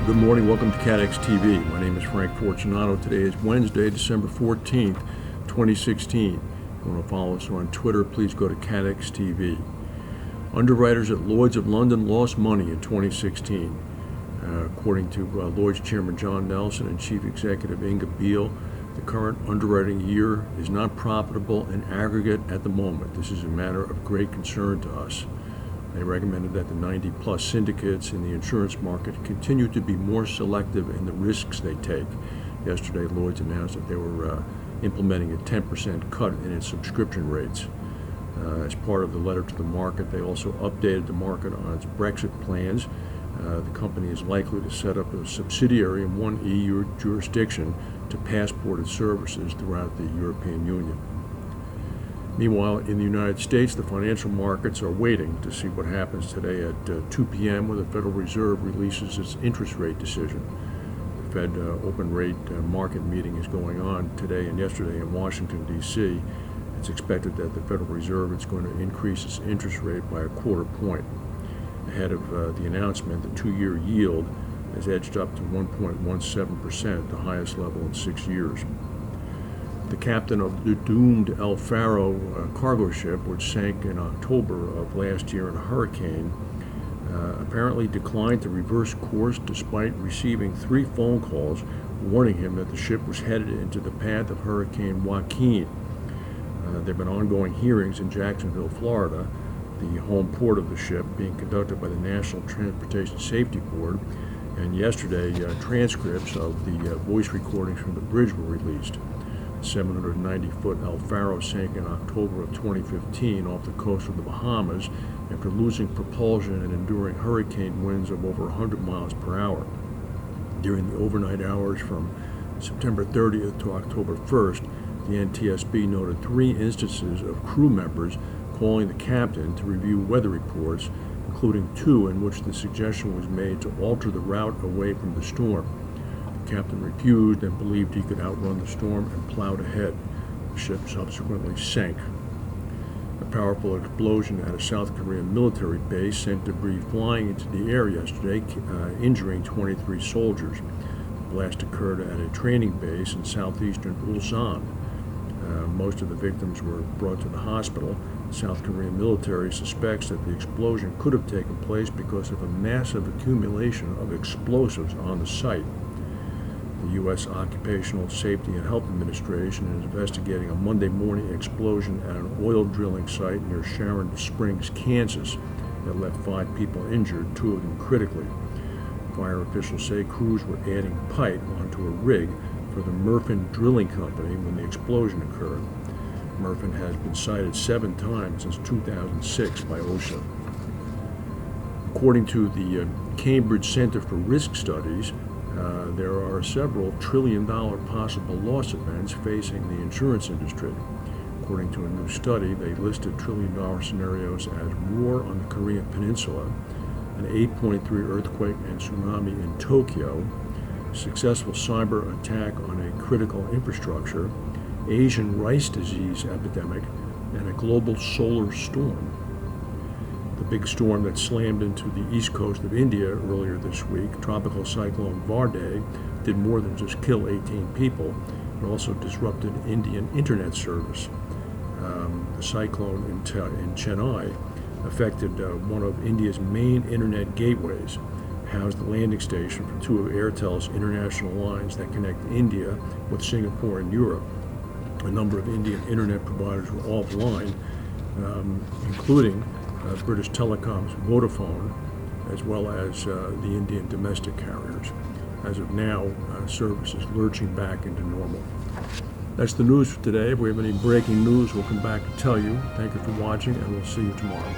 Good morning, welcome to CATEX TV. My name is Frank Fortunato. Today is Wednesday, December 14th, 2016. If you want to follow us on Twitter, please go to CATEX TV. Underwriters at Lloyd's of London lost money in 2016. According to Lloyd's Chairman John Nelson and Chief Executive Inga Beale, the current underwriting year is not profitable in aggregate at the moment. This is a matter of great concern to us. They recommended that the 90-plus syndicates in the insurance market continue to be more selective in the risks they take. Yesterday, Lloyd's announced that they were implementing a 10% cut in its subscription rates. As part of the letter to the market, they also updated the market on its Brexit plans. The company is likely to set up a subsidiary in one EU jurisdiction to passport its services throughout the European Union. Meanwhile, in the United States, the financial markets are waiting to see what happens today at 2 p.m. when the Federal Reserve releases its interest rate decision. The Fed open rate market meeting is going on today and yesterday in Washington, D.C. It's expected that the Federal Reserve is going to increase its interest rate by a quarter point. Ahead of the announcement, the two-year yield has edged up to 1.17%, the highest level in 6 years. The captain of the doomed El Faro cargo ship, which sank in October of last year in a hurricane, apparently declined to reverse course despite receiving 3 phone calls warning him that the ship was headed into the path of Hurricane Joaquin. There have been ongoing hearings in Jacksonville, Florida, the home port of the ship, being conducted by the National Transportation Safety Board, and yesterday transcripts of the voice recordings from the bridge were released. 790-foot El Faro sank in October of 2015 off the coast of the Bahamas after losing propulsion and enduring hurricane winds of over 100 miles per hour. During the overnight hours from September 30th to October 1st, the NTSB noted 3 instances of crew members calling the captain to review weather reports, including 2 in which the suggestion was made to alter the route away from the storm. The captain refused and believed he could outrun the storm and plowed ahead. The ship subsequently sank. A powerful explosion at a South Korean military base sent debris flying into the air yesterday, injuring 23 soldiers. The blast occurred at a training base in southeastern Ulsan. Most of the victims were brought to the hospital. The South Korean military suspects that the explosion could have taken place because of a massive accumulation of explosives on the site. The U.S. Occupational Safety and Health Administration is investigating a Monday morning explosion at an oil drilling site near Sharon Springs, Kansas, that left 5 people injured, 2 of them critically. Fire officials say crews were adding pipe onto a rig for the Murphin Drilling Company when the explosion occurred. Murphin has been cited 7 times since 2006 by OSHA. According to the Cambridge Center for Risk Studies, there are several trillion-dollar possible loss events facing the insurance industry. According to a new study, they listed trillion-dollar scenarios as war on the Korean Peninsula, an 8.3 earthquake and tsunami in Tokyo, successful cyber attack on a critical infrastructure, Asian rice disease epidemic, and a global solar storm. The big storm that slammed into the east coast of India earlier this week, Tropical Cyclone Vardah, did more than just kill 18 people. It also disrupted Indian internet service. The cyclone in Chennai affected one of India's main internet gateways, housed the landing station for 2 of Airtel's international lines that connect India with Singapore and Europe. A number of Indian internet providers were offline, including British Telecom's Vodafone, as well as the Indian domestic carriers. As of now, service is lurching back into normal. That's the news for today. If we have any breaking news, we'll come back and tell you. Thank you for watching, and we'll see you tomorrow.